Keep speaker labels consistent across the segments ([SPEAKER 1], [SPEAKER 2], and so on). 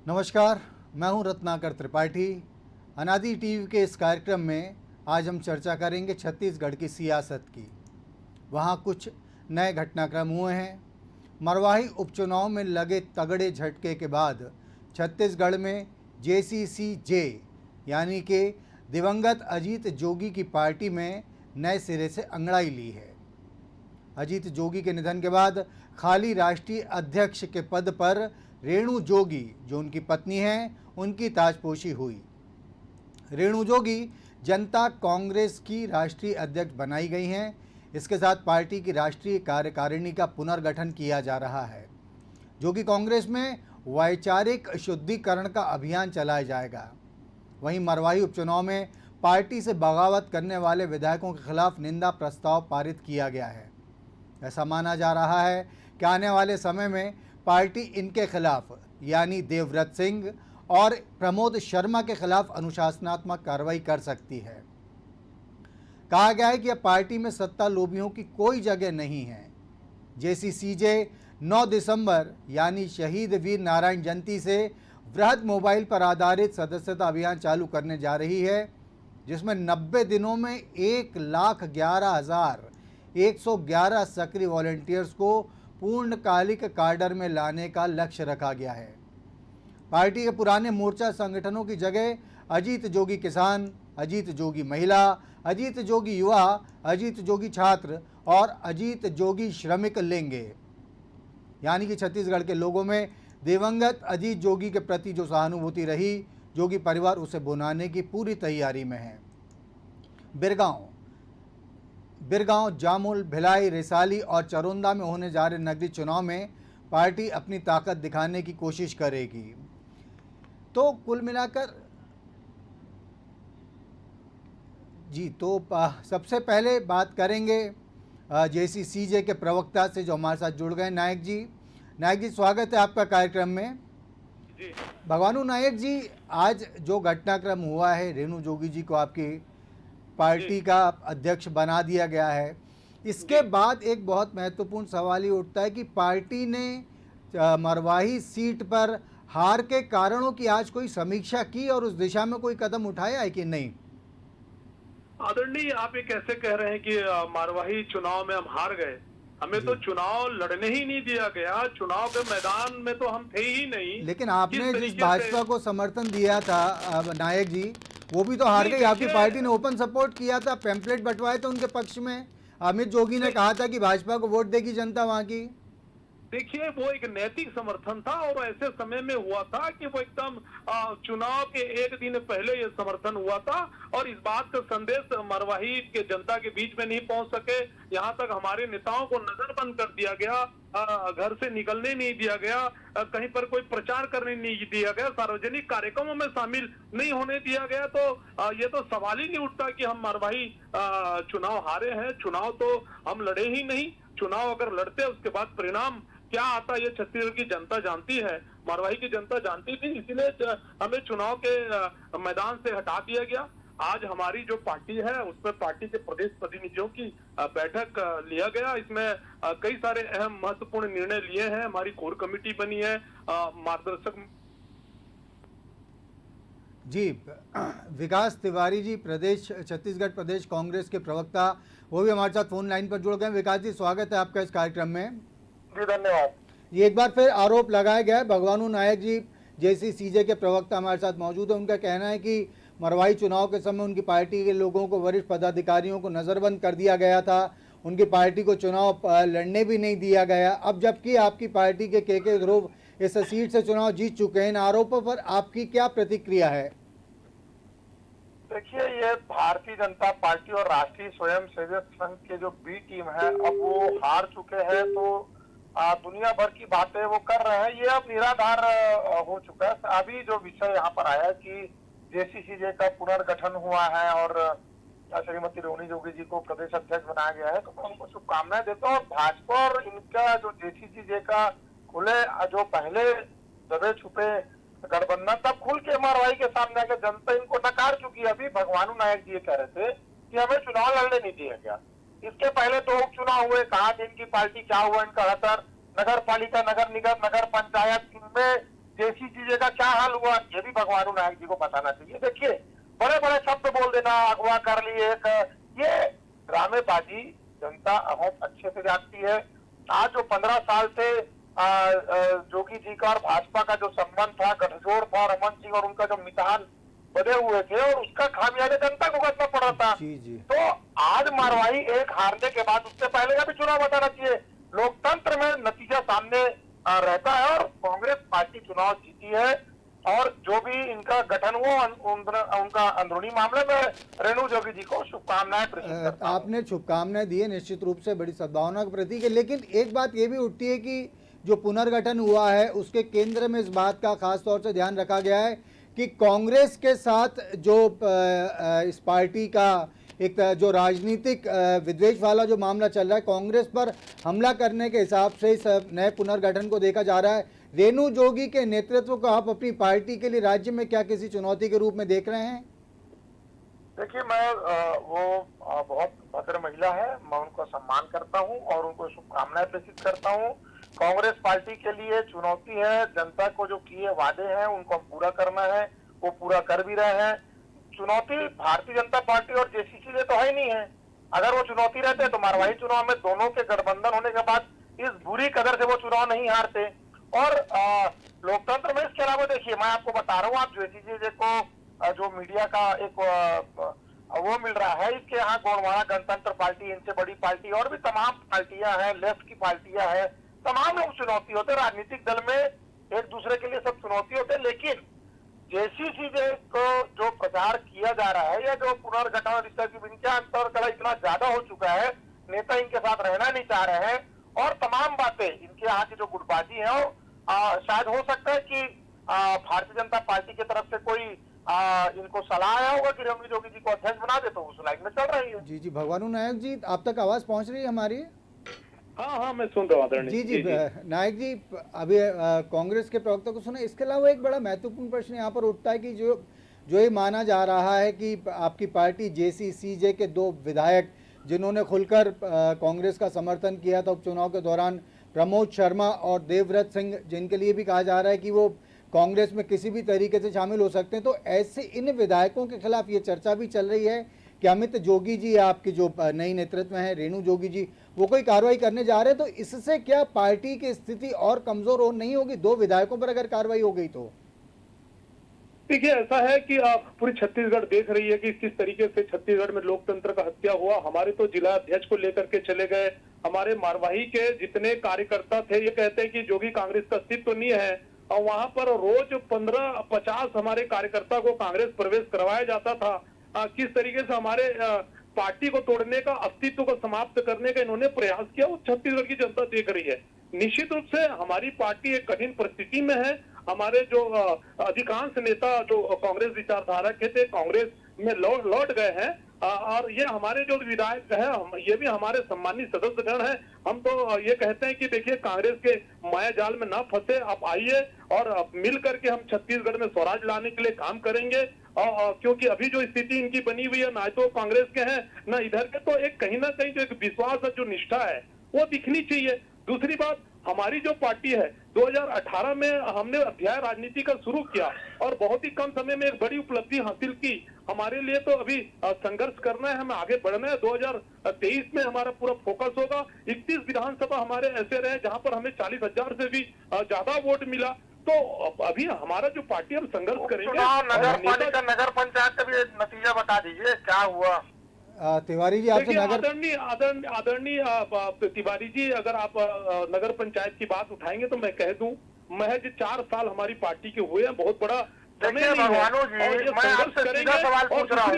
[SPEAKER 1] नमस्कार, मैं हूं रत्नाकर त्रिपाठी। अनादि टीवी के इस कार्यक्रम में आज हम चर्चा करेंगे छत्तीसगढ़ की सियासत की। वहां कुछ नए घटनाक्रम हुए हैं। मरवाही उपचुनाव में लगे तगड़े झटके के बाद छत्तीसगढ़ में जेसीसी-जे यानी कि दिवंगत अजीत जोगी की पार्टी में नए सिरे से अंगड़ाई ली है। अजीत जोगी के निधन के बाद खाली राष्ट्रीय अध्यक्ष के पद पर रेणु जोगी, जो उनकी पत्नी हैं, उनकी ताजपोशी हुई। रेणु जोगी जनता कांग्रेस की राष्ट्रीय अध्यक्ष बनाई गई हैं। इसके साथ पार्टी की राष्ट्रीय कार्यकारिणी का पुनर्गठन किया जा रहा है। जोगी कांग्रेस में वैचारिक शुद्धिकरण का अभियान चलाया जाएगा। वहीं मरवाही उपचुनाव में पार्टी से बगावत करने वाले विधायकों के खिलाफ निंदा प्रस्ताव पारित किया गया है। ऐसा माना जा रहा है कि आने वाले समय में पार्टी इनके खिलाफ यानी देवव्रत सिंह और प्रमोद शर्मा के खिलाफ अनुशासनात्मक कार्रवाई कर सकती है। कहा गया है कि अब पार्टी में सत्ता लोभियों की कोई जगह नहीं है। जेसीसी-जे 9 दिसंबर यानी शहीद वीर नारायण जयंती से वृहद मोबाइल पर आधारित सदस्यता अभियान चालू करने जा रही है, जिसमें 90 दिनों में 1,11,111 सक्रिय वॉलंटियर्स को पूर्णकालिक काडर में लाने का लक्ष्य रखा गया है। पार्टी के पुराने मोर्चा संगठनों की जगह अजीत जोगी किसान, अजीत जोगी महिला, अजीत जोगी युवा, अजीत जोगी छात्र और अजीत जोगी श्रमिक लेंगे। यानी कि छत्तीसगढ़ के लोगों में दिवंगत अजीत जोगी के प्रति जो सहानुभूति रही, जोगी परिवार उसे भुनाने की पूरी तैयारी में है। बिरगांव, जामुल, भिलाई, रिसाली और चरोंदा में होने जा रहे नगरीय चुनाव में पार्टी अपनी ताकत दिखाने की कोशिश करेगी। तो कुल मिलाकर सबसे पहले बात करेंगे जेसीसी-जे के प्रवक्ता से, जो हमारे साथ जुड़ गए, नायक जी। नायक जी, स्वागत है आपका कार्यक्रम में।
[SPEAKER 2] जी
[SPEAKER 1] भगवानू नायक जी, आज जो घटनाक्रम हुआ है, रेणु जोगी जी को आपकी पार्टी का अध्यक्ष बना दिया गया है, इसके बाद एक बहुत महत्वपूर्ण सवाल ये उठता है कि पार्टी ने मरवाही सीट पर हार के कारणों की आज कोई समीक्षा की और उस दिशा में कोई कदम उठाया है कि नहीं?
[SPEAKER 2] आदरणीय, आप ये कैसे कह रहे हैं कि मरवाही चुनाव में हम हार गए? हमें तो चुनाव लड़ने ही नहीं दिया गया। चुनाव के मैदान में तो हम थे ही नहीं।
[SPEAKER 1] लेकिन आपने जिस
[SPEAKER 2] तरीके
[SPEAKER 1] भाजपा को समर्थन दिया था नायक जी, वो भी तो हार गई। आपकी पार्टी ने ओपन सपोर्ट किया था, पैम्पलेट बंटवाए थे उनके पक्ष में। अमित जोगी ने कहा था कि भाजपा को वोट देगी जनता वहां की।
[SPEAKER 2] देखिए, वो एक नैतिक समर्थन था और ऐसे समय में हुआ था कि वो एकदम चुनाव के एक दिन पहले ये समर्थन हुआ था और इस बात का संदेश मरवाही के जनता के बीच में नहीं पहुंच सके। यहाँ तक हमारे नेताओं को नजरबंद कर दिया गया, घर से निकलने नहीं दिया गया, कहीं पर कोई प्रचार करने नहीं दिया गया, सार्वजनिक कार्यक्रमों में शामिल नहीं होने दिया गया। तो ये तो सवाल ही नहीं उठता कि हम मरवाही चुनाव हारे हैं। चुनाव तो हम लड़े ही नहीं। चुनाव अगर लड़ते उसके बाद परिणाम क्या आता ये छत्तीसगढ़ की जनता जानती है, मरवाही की जनता जानती थी। इसीलिए हमें चुनाव के मैदान से हटा दिया गया। आज हमारी जो पार्टी है उसमें पार्टी के प्रदेश प्रतिनिधियों की बैठक लिया गया। इसमें कई सारे अहम महत्वपूर्ण निर्णय लिए हैं। हमारी कोर कमेटी बनी है, मार्गदर्शक
[SPEAKER 1] जी। विकास तिवारी जी, प्रदेश छत्तीसगढ़ प्रदेश कांग्रेस के प्रवक्ता, वो भी हमारे साथ फोन लाइन पर जुड़ गए। विकास जी, स्वागत है आपका इस कार्यक्रम में।
[SPEAKER 3] जी धन्यवाद।
[SPEAKER 1] ये एक बार फिर आरोप लगाया गया है, भगवानू नायक जी जेसीसी-जे के प्रवक्ता हमारे साथ मौजूद है। उनका कहना है कि मरवाही चुनाव के समय उनकी पार्टी के लोगों को, वरिष्ठ पदाधिकारियों को नज़रबंद कर दिया गया था। उनकी पार्टी को चुनाव लड़ने भी नहीं दिया गया। अब जबकि आपकी पार्टी के ध्रुव इस सीट से चुनाव जीत चुके हैं, इन आरोपों पर आपकी क्या प्रतिक्रिया है?
[SPEAKER 3] देखिए, ये भारतीय जनता पार्टी और राष्ट्रीय स्वयंसेवक संघ के जो बी टीम है, अब वो हार चुके हैं तो दुनिया भर की बातें वो कर रहे हैं। ये अब निराधार हो चुका है। अभी जो विषय यहाँ पर आया कि जेसीसी-जे का पुनर्गठन हुआ है और श्रीमती रेणु जोगी जी को प्रदेश अध्यक्ष बनाया गया है, तो मैं उनको शुभकामनाएं देता हूँ। और भाजपा और इनका जो जेसीसी-जे का खुले, जो पहले दबे छुपे गठबंधन, तब खुल के मरवाही के सामने आकर जनता इनको नकार चुकी है। अभी भगवानू नायक जी ये कह रहे थे कि हमें चुनाव लड़ने नहीं दिया गया। इसके पहले 2 उपचुनाव हुए, कहा कि इनकी पार्टी क्या हुआ, इनका असर नगर पालिका, नगर निगम, नगर पंचायत, इनमें जेसीसी-जे का क्या हाल हुआ ये भी भगवान नायक जी को बताना चाहिए। देखिए बड़े बड़े शब्द बोल देना, अगवा कर लिए, ये ड्रामेबाजी जनता बहुत अच्छे से जानती है। आज जो 15 साल से जोगी जी का और भाजपा का जो संबंध था, गठजोड़ था, रमन सिंह और उनका जो मितान बने हुए थे, और उसका खामियाजा जनता को भुगतना पड़ रहा था।
[SPEAKER 1] जी जी।
[SPEAKER 3] तो आज मारवाही एक हारने के बाद उससे पहले का भी चुनाव बताना चाहिए। लोकतंत्र में नतीजा सामने रहता है और कांग्रेस पार्टी चुनाव जीती है, और जो भी इनका गठन हुआ उनका अंदरूनी मामले में रेणु जोगी जी को शुभकामनाएं प्रेषित करता हूं।
[SPEAKER 1] आपने शुभकामनाएं दी है, निश्चित रूप से बड़ी सद्भावना का प्रतीक है, लेकिन एक बात ये भी उठती है कि जो पुनर्गठन हुआ है उसके केंद्र में इस बात का खास तौर से ध्यान रखा गया है कि कांग्रेस के साथ जो इस पार्टी का एक जो राजनीतिक विद्वेष वाला जो मामला चल रहा है, कांग्रेस पर हमला करने के हिसाब से इस नए पुनर्गठन को देखा जा रहा है। रेणु जोगी के नेतृत्व को आप अपनी पार्टी के लिए राज्य में क्या किसी चुनौती के रूप में देख रहे हैं?
[SPEAKER 3] देखिए मैं वो बहुत भद्र महिला है, मैं उनको सम्मान करता हूं और उनको शुभकामनाएं प्रेषित करता हूं। कांग्रेस पार्टी के लिए चुनौती है, जनता को जो किए वादे हैं उनको पूरा करना है, वो पूरा कर भी रहे हैं। चुनौती भारतीय जनता पार्टी और जेसीसी लिए तो है ही नहीं है। अगर वो चुनौती रहते तो मारवाही चुनाव में दोनों के गठबंधन होने के बाद इस बुरी कदर से वो चुनाव नहीं हारते। और लोकतंत्र में इसके अलावा देखिए मैं आपको बता रहा हूँ, आप जेसीसी को जो मीडिया का एक वो मिल रहा है, इसके यहाँ गोंडवाना गणतंत्र पार्टी, इनसे बड़ी पार्टी और भी तमाम पार्टियां हैं, लेफ्ट की पार्टियां हैं, तमाम लोग चुनौती होते हैं। राजनीतिक दल में एक दूसरे के लिए सब चुनौती होते हैं, लेकिन जेसीसी को जो प्रचार किया जा रहा है या जो पुनर्गठन और इस तरह की इनके अंतर कला इतना ज्यादा हो चुका है, नेता इनके साथ रहना नहीं चाह रहे हैं, और तमाम बातें इनके यहाँ की जो गुटबाजी है और शायद हो सकता है कि भारतीय जनता पार्टी की तरफ से कोई इनको सलाह आया होगा कि रेणु जोगी जी को अध्यक्ष बना दे, तो उस लाइन में चल रही है।
[SPEAKER 1] जी जी। भगवान नायक जी, आप तक आवाज पहुंच रही है हमारी?
[SPEAKER 2] हाँ मैं सुन रहा हूँ।
[SPEAKER 1] जी जी नायक जी, अभी कांग्रेस के प्रवक्ता को सुना। इसके अलावा एक बड़ा महत्वपूर्ण प्रश्न यहाँ पर उठता है कि जो ये माना जा रहा है कि आपकी पार्टी जेसीसीजे के 2 विधायक जिन्होंने खुलकर कांग्रेस का समर्थन किया था उपचुनाव के दौरान, प्रमोद शर्मा और देवव्रत सिंह, जिनके लिए भी कहा जा रहा है कि वो कांग्रेस में किसी भी तरीके से शामिल हो सकते हैं, तो ऐसे इन विधायकों के खिलाफ ये चर्चा भी चल रही है कि अमित जोगी जी, आपकी जो नई नेतृत्व है रेणु जोगी जी, वो कोई कार्रवाई करने जा रहे हैं। तो इससे क्या पार्टी की स्थिति और कमजोर हो नहीं होगी 2 विधायकों पर अगर कार्रवाई हो गई तो?
[SPEAKER 2] देखिए ऐसा है कि पूरी छत्तीसगढ़ देख रही है कि किस तरीके से छत्तीसगढ़ में लोकतंत्र का हत्या हुआ। हमारे तो जिला अध्यक्ष को लेकर के चले गए, हमारे मारवाही के जितने कार्यकर्ता थे ये कहते हैं कि जोगी कांग्रेस का अस्तित्व नहीं है, और वहां पर रोज 15-50 हमारे कार्यकर्ता को कांग्रेस प्रवेश करवाया जाता था। किस तरीके से हमारे पार्टी को तोड़ने का, अस्तित्व को समाप्त करने का इन्होंने प्रयास किया, वो छत्तीसगढ़ की जनता देख रही है। निश्चित रूप से हमारी पार्टी एक कठिन परिस्थिति में है। हमारे जो अधिकांश नेता जो कांग्रेस विचारधारा के थे कांग्रेस में लौट गए हैं, और ये हमारे जो विधायक है ये भी हमारे सम्मानित सदस्यगण हैं। हम तो ये कहते हैं कि देखिए कांग्रेस के माया जाल में ना फंसे, आप आइए और मिल करके हम छत्तीसगढ़ में स्वराज लाने के लिए काम करेंगे। क्योंकि अभी जो स्थिति इनकी बनी हुई है, ना तो कांग्रेस के हैं ना इधर के, तो एक कहीं ना कहीं जो एक विश्वास है, जो निष्ठा है वो दिखनी चाहिए। दूसरी बात, हमारी जो पार्टी है 2018 में हमने अध्याय राजनीति का शुरू किया और बहुत ही कम समय में एक बड़ी उपलब्धि हासिल की। हमारे लिए तो अभी संघर्ष करना है, हमें आगे बढ़ना है। 2023 में हमारा पूरा फोकस होगा। 31 विधानसभा हमारे ऐसे रहे जहां पर हमें 40,000 से भी ज्यादा वोट मिला। तो अभी हमारा जो पार्टी हम संघर्ष करेंगे।
[SPEAKER 3] नगर पालिका, नगर पंचायत का भी नतीजा बता दीजिए क्या हुआ।
[SPEAKER 1] तिवारी जी आपसे
[SPEAKER 2] आदरणीय तिवारी जी, अगर आप नगर पंचायत की बात उठाएंगे तो मैं कह दूं, महज 4 साल हमारी पार्टी के हुए हैं, बहुत बड़ा
[SPEAKER 3] देखिए भगवानों जी, मैं आपसे सीधा सवाल पूछ रहा हूँ।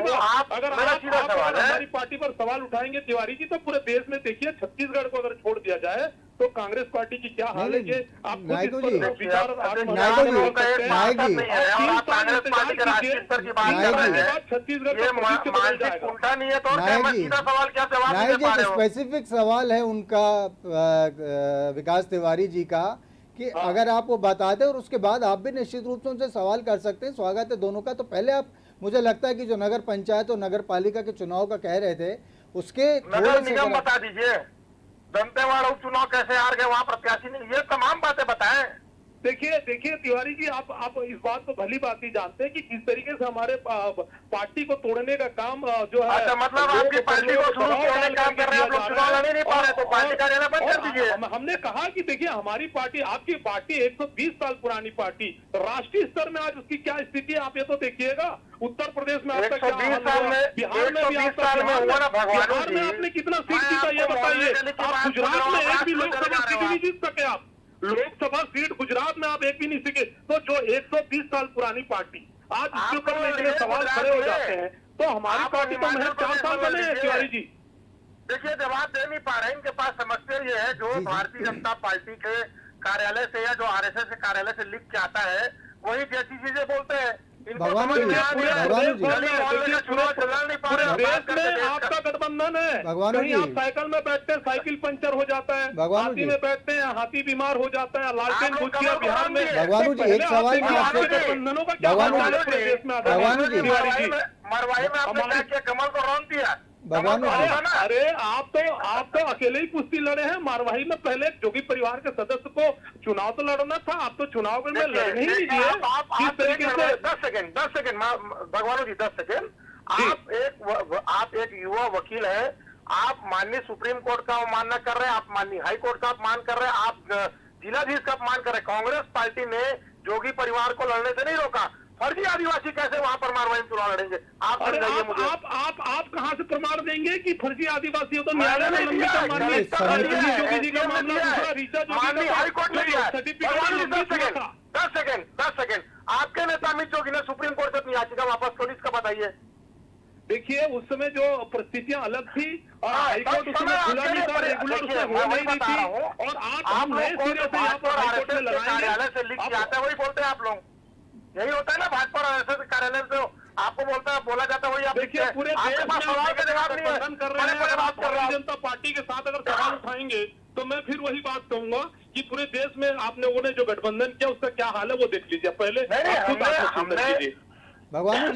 [SPEAKER 2] अगर आप हमारी पार्टी पर सवाल उठाएंगे तिवारी जी, तो पूरे देश में देखिए छत्तीसगढ़ को अगर छोड़ दिया जाए तो कांग्रेस पार्टी की क्या हाल है, ये आप
[SPEAKER 1] नायक जी, स्पेसिफिक सवाल है उनका विकास तिवारी जी का कि अगर आप वो बता दें और उसके बाद आप भी निश्चित रूप से उनसे सवाल कर सकते हैं। स्वागत है दोनों का। तो पहले आप, मुझे लगता है कि जो नगर पंचायत और नगर पालिका के चुनाव का कह रहे थे उसके
[SPEAKER 3] नगर निगम बता दीजिए, दंतेवाड़ा उपचुनाव कैसे हार गए, वहाँ प्रत्याशी नहीं, ये तमाम बातें बताएं।
[SPEAKER 2] देखिए तिवारी जी, आप इस बात को भली बात ही जानते हैं कि किस तरीके से हमारे पार्टी को तोड़ने का काम जो है।
[SPEAKER 3] अच्छा, मतलब आपकी पार्टी को शुरू तोड़ने का काम कर रहे हैं, आप लोग चुनाव लड़ नहीं पा रहे तो पार्टी कार्यालय बंद कर दीजिए।
[SPEAKER 2] हमने कहा कि देखिए हमारी पार्टी, आपकी पार्टी 120 साल पुरानी पार्टी, राष्ट्रीय स्तर में आज उसकी क्या स्थिति है आप ये तो देखिएगा। उत्तर प्रदेश में आपका क्या हाल हुआ, बिहार में भी आपका, बिहार में आपने कितना सीट जीता ये बताइए। आप गुजरात में एक भी लोकसभा सीट नहीं जीत सके, आप लोकसभा सीट गुजरात में आप एक भी नहीं सके। तो जो 120 साल पुरानी पार्टी आज इसके ऊपर में इतने सवाल खड़े हो जाते हैं, तो हमारी पार्टी तो महज 4 साल बने हैं तिवारी जी।
[SPEAKER 3] देखिए, जवाब दे नहीं पा रहे, इनके पास समस्या ये है, जो भारतीय जनता पार्टी के कार्यालय से या जो आरएसएस के कार्यालय से लिख के आता है वही जैसी चीजें बोलते हैं।
[SPEAKER 1] भगवान जी,
[SPEAKER 2] आपका गठबंधन है,
[SPEAKER 1] भगवान
[SPEAKER 2] कहीं आप साइकिल में बैठते हैं साइकिल पंचर हो जाता है, हाथी में बैठते हैं हाथी बीमार हो जाता है, लालटेन बुझ गया बिहार में।
[SPEAKER 1] भगवान जी, एक सवाल मैं आपसे,
[SPEAKER 2] गठबंधनों का क्या प्रदेश में
[SPEAKER 1] भगवान जी,
[SPEAKER 3] मरवाई में आपने क्या किया, कमल को रौन दिया।
[SPEAKER 1] भगवान जी,
[SPEAKER 2] अरे आप तो अकेले ही कुश्ती लड़े हैं। मारवाही में पहले जोगी परिवार के सदस्य को चुनाव तो लड़ना था, आप तो चुनाव में लड़ने ही नहीं दिए। किस तरीके से
[SPEAKER 3] 10 सेकंड भगवान जी 10 सेकंड। आप एक युवा वकील है, आप माननीय सुप्रीम कोर्ट का अवमानना कर रहे हैं, आप माननीय हाई कोर्ट का अपमान कर रहे हैं, आप जिलाधीश का अपमान कर रहे हैं। कांग्रेस पार्टी ने जोगी परिवार को लड़ने से नहीं रोका, फर्जी आदिवासी कैसे वहां पर मारवाही में चुनाव लड़ेंगे? आप
[SPEAKER 2] कहां से प्रमाण देंगे कि फर्जी आदिवासी हो? तो न्यायालय ने लंबित जोगी जी का मामला दूसरा, रीचा जोगी का
[SPEAKER 3] हाईकोर्ट ने दिया।
[SPEAKER 2] सर्टिफिकेट।
[SPEAKER 3] 10 सेकंड आपके नेता अमित जोगी ने सुप्रीम कोर्ट से अपनी याचिका वापस कर ली, इसका बताइए।
[SPEAKER 2] देखिए उस समय जो परिस्थितियां अलग थी और हाईकोर्ट उस समय खुला नहीं था, रेगुलर उसमें हो नहीं रही थी, और आप नए सिरे से यहाँ पर हाईकोर्ट में लड़ाएंगे।
[SPEAKER 3] कार्यालय से लिख के आता है वही बोलते हैं आप लोग, यही होता है ना भाजपा और आरएसएस कार्यालय से आपको बोला जाता है वही आप।
[SPEAKER 2] देखिए पूरे देश में
[SPEAKER 3] सवाल का जवाब नहीं है,
[SPEAKER 2] गठबंधन कर रहे हैं। आप भारतीय जनता पार्टी के साथ अगर सवाल उठाएंगे तो मैं फिर वही बात कहूंगा कि पूरे देश में आप लोगों ने जो गठबंधन किया उसका क्या हाल है वो देख लीजिए पहले।
[SPEAKER 1] भगवान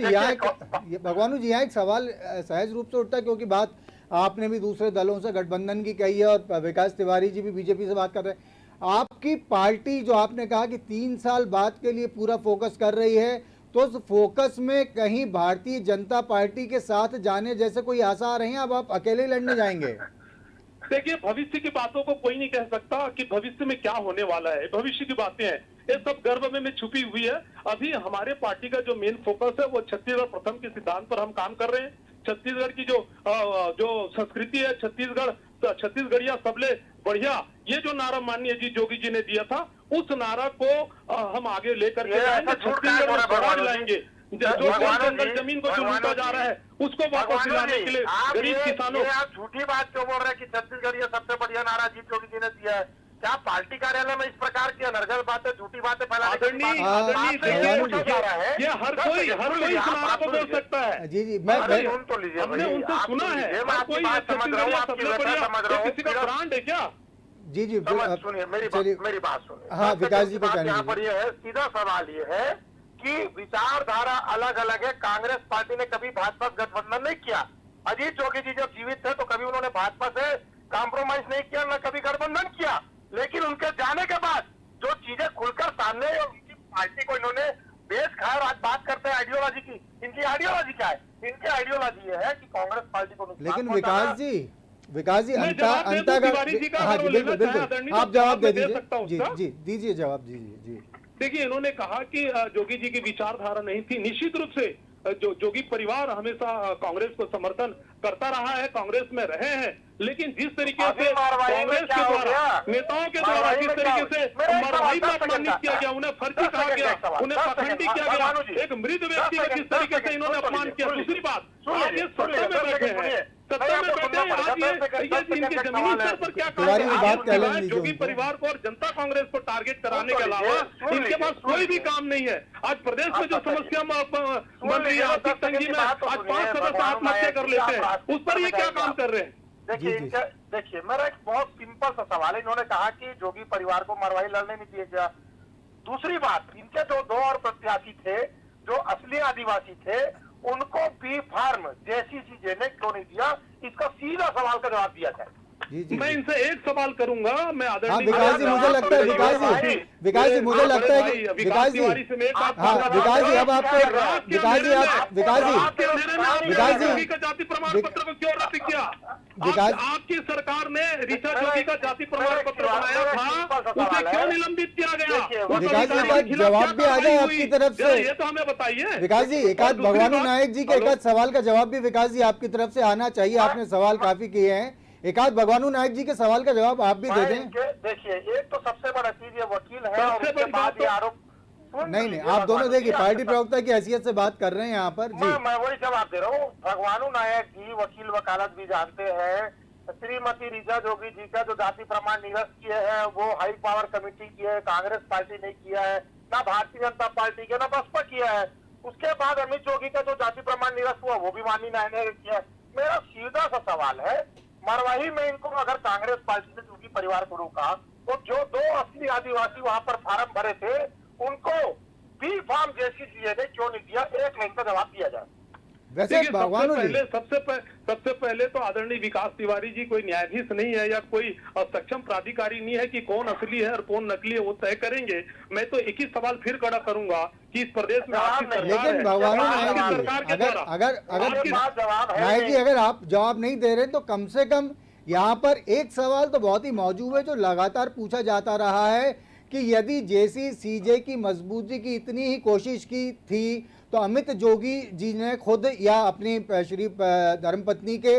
[SPEAKER 1] जी, यहाँ एक सवाल सहज रूप से उठता है, क्योंकि बात आपने भी दूसरे दलों से गठबंधन की कही है और विकास तिवारी जी भी बीजेपी से बात कर रहे हैं। आपकी पार्टी जो आपने कहा कि 3 साल बाद के लिए पूरा फोकस कर रही है, तो उस फोकस में कहीं भारतीय जनता पार्टी के साथ जाने जैसे कोई आसार हैं? अब आप अकेले लड़ने जाएंगे?
[SPEAKER 2] देखिए भविष्य की बातों को कोई नहीं कह सकता कि भविष्य में क्या होने वाला है, भविष्य की बातें हैं, ये सब गर्भ में छुपी हुई है। अभी हमारे पार्टी का जो मेन फोकस है वो छत्तीसगढ़ प्रथम के सिद्धांत पर हम काम कर रहे हैं। छत्तीसगढ़ की जो संस्कृति है, छत्तीसगढ़िया सबले बढ़िया, ये जो नारा माननीय जी जोगी जी ने दिया था, उस नारा को हम आगे लेकर के जाएंगे, छत्तीसगढ़ में स्वराज लाएंगे। जो जंगल जमीन को जो लूटा जा रहा है उसको वापस दिलाने के लिए गरीब किसानों।
[SPEAKER 3] आप झूठी बात क्यों बोल रहे हैं कि छत्तीसगढ़ ये सबसे बढ़िया नारा जी जोगी जी ने दिया है? क्या पार्टी कार्यालय में इस प्रकार की अनर्गल बातें, झूठी बातें फैलाने
[SPEAKER 2] ये हर कोई इस नारा को बोल सकता है।
[SPEAKER 1] जी,
[SPEAKER 3] सुन तो लीजिए,
[SPEAKER 2] हमने उनसे सुना है। हर कोई किसी का ब्रांड है क्या?
[SPEAKER 1] जी,
[SPEAKER 3] सुनिए मेरी बात सुनिए।
[SPEAKER 1] हाँ, विकास जी को
[SPEAKER 3] यहाँ पर ये है, सीधा सवाल ये है कि विचारधारा अलग अलग है। कांग्रेस पार्टी ने कभी भाजपा से गठबंधन नहीं किया। अजीत जोगी जी जब जीवित थे तो कभी उन्होंने भाजपा से कॉम्प्रोमाइज नहीं किया, न कभी गठबंधन किया। लेकिन उनके जाने के बाद जो चीजें खुलकर सामने और उनकी पार्टी को इन्होंने बेस खाया, आज बात करते हैं आइडियोलॉजी की। इनकी आइडियोलॉजी क्या है? इनकी आइडियोलॉजी ये है कि कांग्रेस पार्टी को नुकसान।
[SPEAKER 1] लेकिन विकास जी बिल्कुल आप जवाब दे दीजिए। जी दीजिए जवाब दीजिए।
[SPEAKER 2] देखिए इन्होंने कहा कि जोगी जी की विचारधारा नहीं थी। निश्चित रूप से जो जोगी परिवार हमेशा कांग्रेस को समर्थन करता रहा है, कांग्रेस में रहे हैं, लेकिन जिस तरीके से कांग्रेस के द्वारा नेताओं के द्वारा जिस तरीके से मरवाई में अपमानित किया गया, उन्हें फर्जी कहा गया, उन्हें पाखंडी किया गया, एक मृत व्यक्ति का जिस तरीके से इन्होंने अपमान किया। दूसरी बात, आज ये सत्ता में बैठे हैं, सत्ता में बैठे हैं, आज ये इनके जमीनी स्तर पर क्या काम, जोगी परिवार को और जनता कांग्रेस को टारगेट कराने के अलावा इनके पास कोई भी काम नहीं है। आज प्रदेश में जो समस्या बन रही है आर्थिक तंगी में, आज 5 सदस्य आत्महत्या कर लेते हैं, उस पर ये क्या काम कर रहे हैं?
[SPEAKER 3] देखिए मेरा एक बहुत सिंपल सा सवाल है। इन्होंने कहा कि जोगी परिवार को मरवाही लड़ने नहीं दिए गया। दूसरी बात, इनके जो 2 और प्रत्याशी थे जो असली आदिवासी थे, उनको बी फार्म जैसी चीजें ने क्यों नहीं दिया? इसका सीधा सवाल का जवाब दिया जाए।
[SPEAKER 1] जी।
[SPEAKER 2] मैं इनसे एक सवाल करूंगा। मैं
[SPEAKER 1] हाँ
[SPEAKER 2] आदरणीय
[SPEAKER 1] विकास जी, मुझे लगता है विकास जी मुझे लगता है कि विकास जी, हाँ विकास जी, अब आपको विकास जी, आप विकास जी
[SPEAKER 2] का जाति प्रमाण पत्र को क्यों रद्द किया?
[SPEAKER 1] विकास
[SPEAKER 2] आपकी सरकार ने ऋचा जोगी का जाति प्रमाण पत्र बनाया था, उसे क्यों निलंबित किया गया?
[SPEAKER 1] विकास जी का जवाब भी आ जाए आपकी तरफ से।
[SPEAKER 2] ये तो हमें बताइए
[SPEAKER 1] विकास जी, एक आध भगवानू नायक जी के एक आध सवाल का जवाब भी विकास जी आपकी तरफ से आना चाहिए। आपने सवाल काफी किए हैं, एक आध भगवानू नायक जी के सवाल का जवाब आप भी दे दें।
[SPEAKER 3] देखिए, एक तो सबसे बड़ा चीज ये वकील है और उसके बाद ये आरोप
[SPEAKER 1] नहीं, आप दोनों देखिए पार्टी प्रवक्ता की हैसियत से बात कर रहे हैं यहाँ पर जी।
[SPEAKER 3] मैं वही जवाब दे रहा हूँ। भगवानू नायक जी वकील वकालत भी जानते हैं। श्रीमती ऋचा जोगी जी का जो जाति प्रमाण निरस्त किए हैं वो हाई पावर कमेटी की है, कांग्रेस पार्टी ने किया है, ना भारतीय जनता पार्टी के, ना बसपा किया है। उसके बाद अमित जोगी का जो जाति प्रमाण निरस्त हुआ वो भी माननीय न्यायालय ने किया। मेरा सीधा सा सवाल है, मरवाही में इनको अगर कांग्रेस पार्टी ने जोगी परिवार को रोका तो जो 2 असली आदिवासी वहां पर फार्म भरे थे उनको बी फार्म जैसी चीजें ने क्यों नहीं दिया? एक लाइन का जवाब दिया जाए।
[SPEAKER 1] वैसे भगवानू जी,
[SPEAKER 2] सबसे पहले तो आदरणीय विकास तिवारी जी कोई न्यायाधीश नहीं है या कोई सक्षम प्राधिकारी नहीं है कि कौन असली है और कौन नकली है, वो तय करेंगे। मैं तो एक ही सवाल फिर खड़ा करूंगा कि इस प्रदेश में आपकी सरकार है,
[SPEAKER 1] लेकिन भगवानू नायक जी, अगर नायक जी अगर आप जवाब नहीं दे रहे तो कम से कम यहाँ पर एक सवाल तो बहुत ही मौजूद है जो लगातार पूछा जाता रहा है कि यदि जेसी सीजे की मजबूती की इतनी ही कोशिश की थी तो अमित जोगी जी ने खुद या अपनी श्री धर्मपत्नी के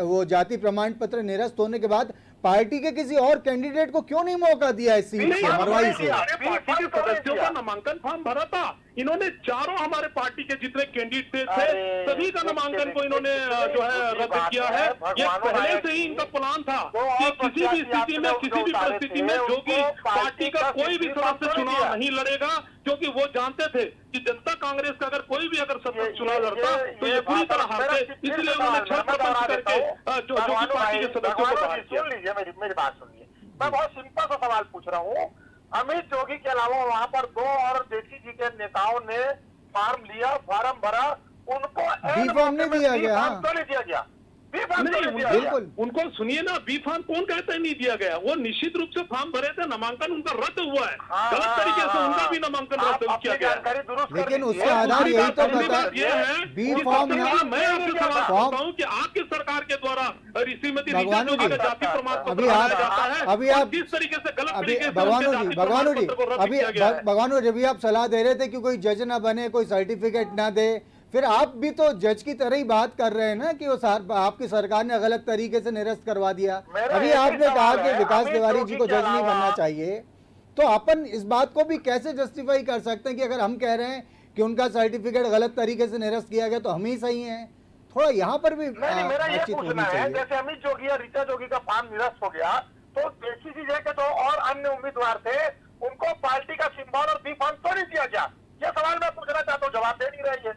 [SPEAKER 1] वो जाति प्रमाण पत्र निरस्त होने के बाद पार्टी के किसी और कैंडिडेट को क्यों नहीं मौका दिया इस सीट से, मरवाई से?
[SPEAKER 2] पार्टी के सदस्यों का नामांकन फॉर्म भरा था। इन्होंने चारों हमारे पार्टी के जितने कैंडिडेट थे सभी का नामांकन को इन्होंने जो है रद्द किया है। ये पहले से ही इनका प्लान था कि किसी भी स्थिति में, किसी भी परिस्थिति में जोगी पार्टी का कोई भी सदस्य चुनाव नहीं लड़ेगा, क्योंकि वो जानते थे कि जनता कांग्रेस का अगर कोई भी अगर सदस्य चुनाव लड़ता तो ये पूरी तरह हारते। इसलिए उन्होंने छल प्रपंच करके जोगी पार्टी के सदस्यों को बाहर किया।
[SPEAKER 3] मेरी बात सुनिए, मैं बहुत सिंपल सा सवाल पूछ रहा हूँ। अमित जोगी के अलावा वहाँ पर 2 और जेसी जी के नेताओं ने फार्म लिया, फार्म भरा, उनको
[SPEAKER 1] बी फॉर्म नहीं दिया गया।
[SPEAKER 3] तो नहीं दिया गया
[SPEAKER 1] बिल्कुल।
[SPEAKER 2] उनको सुनिए ना, बी फार्म कौन कहता है नहीं दिया गया? वो निश्चित रूप से फार्म भरे थे, नामांकन उनका रद्द हुआ है, गलत तरीके से उनका भी नामांकन रद्द किया गया।
[SPEAKER 1] लेकिन उसका आधार यही तो बता
[SPEAKER 2] बी फॉर्म। मैं आपसे सवाल पूछता हूँ कि आपकी सरकार के द्वारा श्रीमती ऋचा जोगी का जाति प्रमाण पत्र बनाया जाता है,
[SPEAKER 1] अभी आप
[SPEAKER 2] किस तरीके से गलत तरीके से
[SPEAKER 1] भगवानू जी अभी आप सलाह दे रहे थे कि कोई जज ना बने, कोई सर्टिफिकेट ना दे, फिर आप भी तो जज की तरह ही बात कर रहे हैं ना कि वो आपकी सरकार ने गलत तरीके से निरस्त करवा दिया। अभी आपने कहा कि विकास तिवारी जी को जज नहीं बनना चाहिए, तो अपन इस बात को भी कैसे जस्टिफाई कर सकते हैं कि अगर हम कह रहे हैं कि उनका सर्टिफिकेट गलत तरीके से निरस्त किया गया तो हम ही सही हैं? थोड़ा यहाँ पर भी
[SPEAKER 3] मेरा ये पूछना है, जैसे अमित जोगी या ऋचा जोगी का फार्म निरस्त हो गया तो जेसीसी के तो और अन्य उम्मीदवार थे, उनको पार्टी का सिंबल और बी फार्म तो नहीं दिया गया? ये सवाल मैं पूछना चाहता हूँ, जवाब दे नहीं रही है।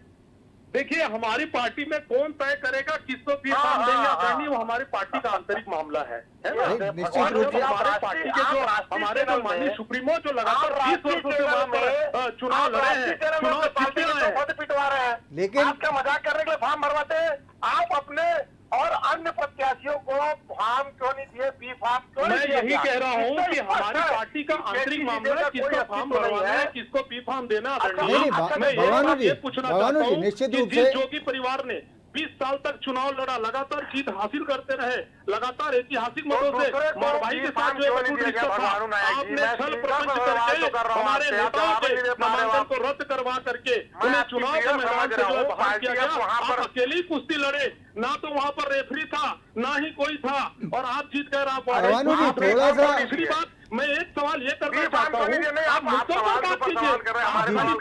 [SPEAKER 2] देखिए, हमारी पार्टी में कौन तय करेगा किसको बी फार्म देंगे या देंगे, वो हमारी पार्टी का आंतरिक मामला है ना?
[SPEAKER 1] निश्चित रूप से
[SPEAKER 2] हमारे पार्टी के जो हमारे जो माननीय सुप्रीमो जो लगातार 20 वर्षों से वहाँ पर चुनाव लड़े हैं, चुनाव जीते हैं,
[SPEAKER 3] पिटवा रहे हैं,
[SPEAKER 1] लेकिन
[SPEAKER 3] आपका मजाक करने के लिए फार्म भरवाते हैं। आप अपने और अन्य प्रत्याशियों को फार्म क्यों नहीं दिए, बी फार्म क्यों नहीं दिया?
[SPEAKER 2] मैं यही कह रहा हूँ कि हमारी पार्टी का आंतरिक मामला है, किसको फार्म भरवाना है, किसको बी फार्म देना।
[SPEAKER 1] भगवानू जी निश्चित रूप से
[SPEAKER 2] जोगी परिवार ने 20 साल तक चुनाव लड़ा, लगातार जीत हासिल करते रहे, लगातार ऐतिहासिक मतों से मरवाही के साथ जो रिश्ता था, आपने छल प्रपंच करके हमारे नेताओं के नामांकन को रद्द करवा करके उन्हें चुनाव के मैदान से जो है बाहर किया गया। आप अकेले ही कुश्ती लड़े, ना तो वहाँ पर रेफरी था ना ही कोई था, और आप जीत कर आप
[SPEAKER 1] थोड़ा सा।
[SPEAKER 2] दूसरी बात, मैं एक सवाल ये करना चाहता हूँ, आप मुद्दों पर बात कीजिए।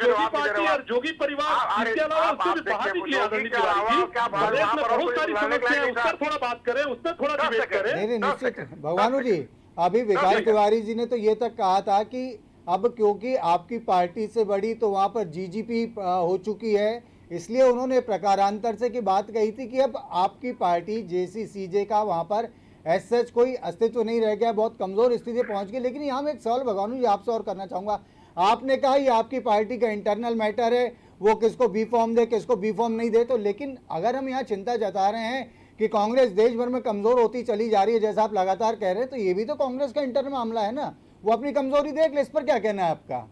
[SPEAKER 2] जोगी पार्टी और जोगी परिवार, इसके अलावा उससे भी बाहर निकली आदरणीय तिवारी जी, प्रदेश में बहुत सारी समस्याएं, उस पर थोड़ा बात करें, उस पर थोड़ा डिबेट करें।
[SPEAKER 1] नहीं निश्चित भगवानू जी, अभी विकास तिवारी जी ने तो ये तक कहा था कि अब क्योंकि आपकी पार्टी से बड़ी तो वहाँ पर जीजीपी हो चुकी है, इसलिए उन्होंने प्रकारांतर से की बात कही थी कि अब आपकी पार्टी जेसीसीजे का वहाँ पर एज सच कोई अस्तित्व नहीं रह गया, बहुत कमज़ोर स्थिति पहुँच गई। लेकिन यहाँ मैं एक सवाल भगवानू जी आपसे और करना चाहूँगा। आपने कहा ये आपकी पार्टी का इंटरनल मैटर है, वो किसको बी फॉर्म दे किसको बी फॉर्म नहीं दे, तो लेकिन अगर हम यहाँ चिंता जता रहे हैं कि कांग्रेस देश भर में कमजोर होती चली जा रही है, जैसा आप लगातार कह रहे हैं, तो ये भी तो कांग्रेस का इंटरनल मामला है ना, वो अपनी कमजोरी देख ले। इस पर क्या कहना है आपका?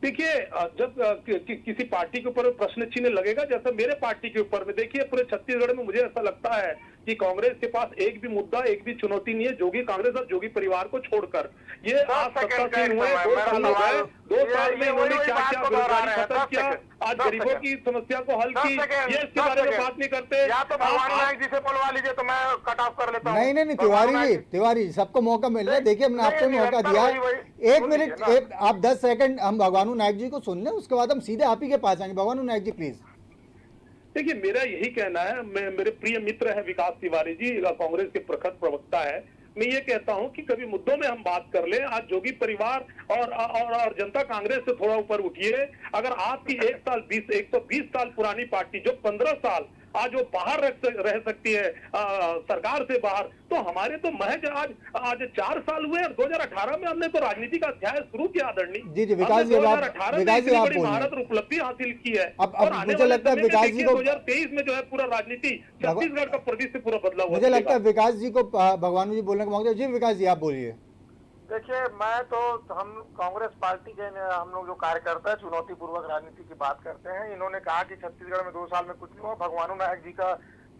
[SPEAKER 2] देखिए, जब किसी पार्टी के ऊपर प्रश्न चिन्ह लगेगा, जैसा मेरे पार्टी के ऊपर में, देखिए पूरे छत्तीसगढ़ में मुझे ऐसा लगता है कि कांग्रेस के पास एक भी मुद्दा, एक भी चुनौती नहीं है, जोगी कांग्रेस और जोगी परिवार को छोड़कर। ये आज सत्तासीन हुए 2 साल हो गए, 2 साल में इन्होंने क्या क्या बेरोजगारी खत्म किया, आज गरीबों की समस्या को हल की, ये इसके बारे में बात नहीं करते।
[SPEAKER 3] या तो भगवान नायक जी से बोलवा लीजिए तो मैं कट ऑफ कर लेता हूं।
[SPEAKER 1] नहीं, तिवारी जी सबको मौका मिल रहा है। देखिए हमने आपको मौका दिया, 1 मिनट, आप 10 सेकंड हम भगवानू नायक जी को सुन लें, उसके बाद हम सीधे आप ही के पास आएंगे। भगवानू नायक जी प्लीज।
[SPEAKER 2] देखिए, मेरा यही कहना है, मेरे प्रिय मित्र है विकास तिवारी जी, कांग्रेस के प्रखर प्रवक्ता है, मैं ये कहता हूं कि कभी मुद्दों में हम बात कर लें। आज जोगी परिवार और जनता कांग्रेस से थोड़ा ऊपर उठिए। अगर आपकी 120 साल पुरानी पार्टी जो 15 साल आज वो बाहर रह सकती है, सरकार से बाहर, तो हमारे तो महज आज 4 साल हुए और 2018 में हमने तो राजनीति का अध्याय शुरू किया। आदरणीय
[SPEAKER 1] जी विकास जी,
[SPEAKER 2] 2018 में इतनी बड़ी महारत और उपलब्धि हासिल की है।
[SPEAKER 1] अब मुझे लगता है विकास जी को
[SPEAKER 2] 2023 में जो है पूरा राजनीति छत्तीसगढ़ का प्रदेश से पूरा बदला हुआ।
[SPEAKER 1] मुझे लगता है विकास जी को भगवानू जी बोलने का मौका। जी विकास जी आप बोलिए।
[SPEAKER 3] देखिए, मैं तो हम कांग्रेस पार्टी के हम लोग जो कार्यकर्ता है चुनौती पूर्वक राजनीति की बात करते हैं। इन्होंने कहा कि छत्तीसगढ़ में 2 साल में कुछ नहीं हुआ। भगवानू नायक जी का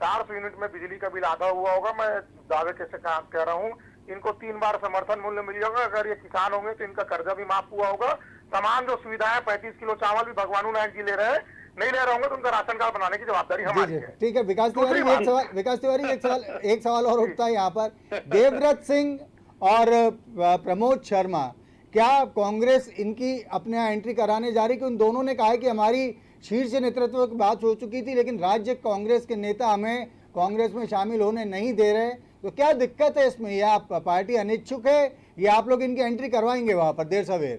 [SPEAKER 3] 400 यूनिट में बिजली का बिल आधा हुआ होगा, मैं दावे के से काम कह रहा हूँ। इनको 3 बार समर्थन मूल्य मिल जाएगा। अगर ये किसान होंगे तो इनका कर्जा भी माफ हुआ होगा। तमाम जो सुविधाएं, 35 किलो चावल भी भगवानू नायक जी ले रहे हैं, नहीं ले रहे होंगे तो उनका राशन कार्ड बनाने की जवाबदारी हमारी है।
[SPEAKER 1] ठीक है विकास तिवारी, एक सवाल और उठता है यहाँ पर। देवव्रत सिंह और प्रमोद शर्मा, क्या कांग्रेस इनकी अपने यहाँ एंट्री कराने जा रही? कि उन दोनों ने कहा है कि हमारी शीर्ष नेतृत्व की बात हो चुकी थी, लेकिन राज्य कांग्रेस के नेता हमें कांग्रेस में शामिल होने नहीं दे रहे, तो क्या दिक्कत है इसमें? या पार्टी अनिच्छुक है या आप लोग इनकी एंट्री करवाएंगे वहां पर देर सवेर?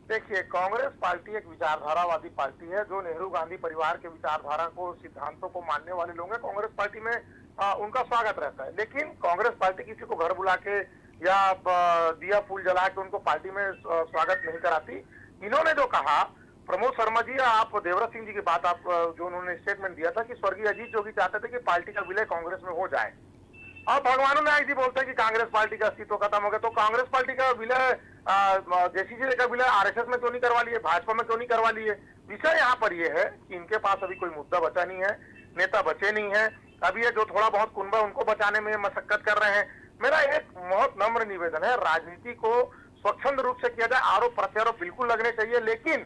[SPEAKER 3] देखिए, कांग्रेस पार्टी एक विचारधारावादी पार्टी है, जो नेहरू गांधी परिवार के विचारधारा को, सिद्धांतों को मानने वाले लोग हैं। कांग्रेस पार्टी में उनका स्वागत रहता है, लेकिन कांग्रेस पार्टी किसी को घर बुला के या दिया फूल जला के उनको पार्टी में स्वागत नहीं कराती। इन्होंने जो कहा, प्रमोद शर्मा जी, आप देवव्रत सिंह जी की बात, आप जो उन्होंने स्टेटमेंट दिया था कि स्वर्गीय अजीत जोगी चाहते थे कि पार्टी का विलय कांग्रेस में हो जाए, और भगवानू नायक जी बोलते हैं कि कांग्रेस पार्टी का अस्तित्व खत्म हो गया। तो कांग्रेस पार्टी का विलय जेसीसी का विलय आरएसएस में क्यों नहीं करवा लिए, भाजपा में क्यों नहीं करवा लिए? विषय यहाँ पर यह है कि इनके पास अभी कोई मुद्दा बचा नहीं है, नेता बचे नहीं है। अभी ये जो थोड़ा बहुत कुनबा उनको बचाने में मशक्कत कर रहे हैं। मेरा एक बहुत नम्र निवेदन है, राजनीति को स्वच्छंद रूप से किया जाए, आरोप प्रत्यारोप बिल्कुल लगने चाहिए, लेकिन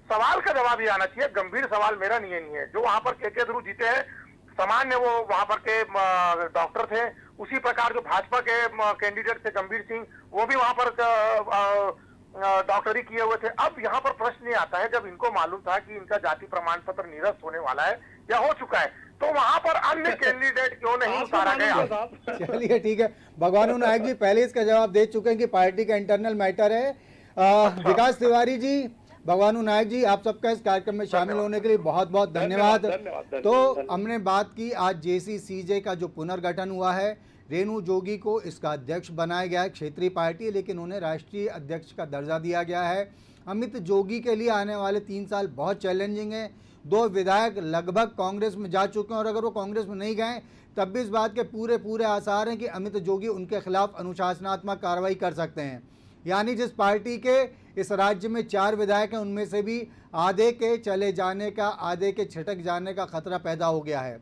[SPEAKER 3] सवाल का जवाब ही आना चाहिए। गंभीर सवाल मेरा नहीं है। जो वहां पर के ध्रुव जीते हैं, सामान्य वो वहां पर के डॉक्टर थे, उसी प्रकार जो भाजपा के कैंडिडेट थे गंभीर सिंह, वो भी वहां पर डॉक्टरी किए हुए थे। अब यहाँ पर प्रश्न ये आता है, जब इनको मालूम था कि इनका जाति प्रमाण पत्र निरस्त होने वाला है या हो चुका है, तो वहां पर अन्य कैंडिडेट क्यों नहीं उतारा गया?
[SPEAKER 1] चलिए ठीक है, भगवानू नायक जी पहले इसका जवाब दे चुके हैं कि पार्टी का इंटरनल मैटर है। विकास तिवारी जी, भगवानू नायक जी, आप सबका इस कार्यक्रम में शामिल होने के लिए बहुत बहुत धन्यवाद। तो हमने बात की आज जेसीसीजे का जो पुनर्गठन हुआ है, रेणु जोगी को इसका अध्यक्ष बनाया गया है। क्षेत्रीय पार्टी, लेकिन उन्हें राष्ट्रीय अध्यक्ष का दर्जा दिया गया है। अमित जोगी के लिए आने वाले 3 साल बहुत चैलेंजिंग हैं। 2 विधायक लगभग कांग्रेस में जा चुके हैं, और अगर वो कांग्रेस में नहीं गए तब भी इस बात के पूरे आसार हैं कि अमित जोगी उनके खिलाफ अनुशासनात्मक कार्रवाई कर सकते हैं। यानी जिस पार्टी के इस राज्य में 4 विधायक हैं, उनमें से भी आधे के चले जाने का, आधे के छिटक जाने का खतरा पैदा हो गया है।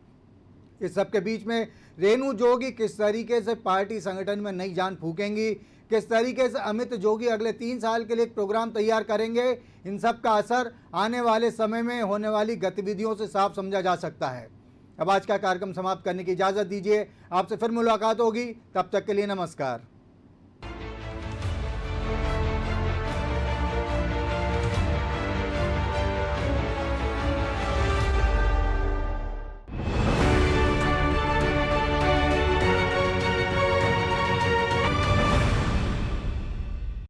[SPEAKER 1] इस सब के बीच में रेणु जोगी किस तरीके से पार्टी संगठन में नई जान फूकेंगी, किस तरीके से अमित जोगी अगले 3 साल के लिए एक प्रोग्राम तैयार करेंगे, इन सब का असर आने वाले समय में होने वाली गतिविधियों से साफ समझा जा सकता है। अब आज का कार्यक्रम समाप्त करने की इजाज़त दीजिए, आपसे फिर मुलाकात होगी, तब तक के लिए नमस्कार।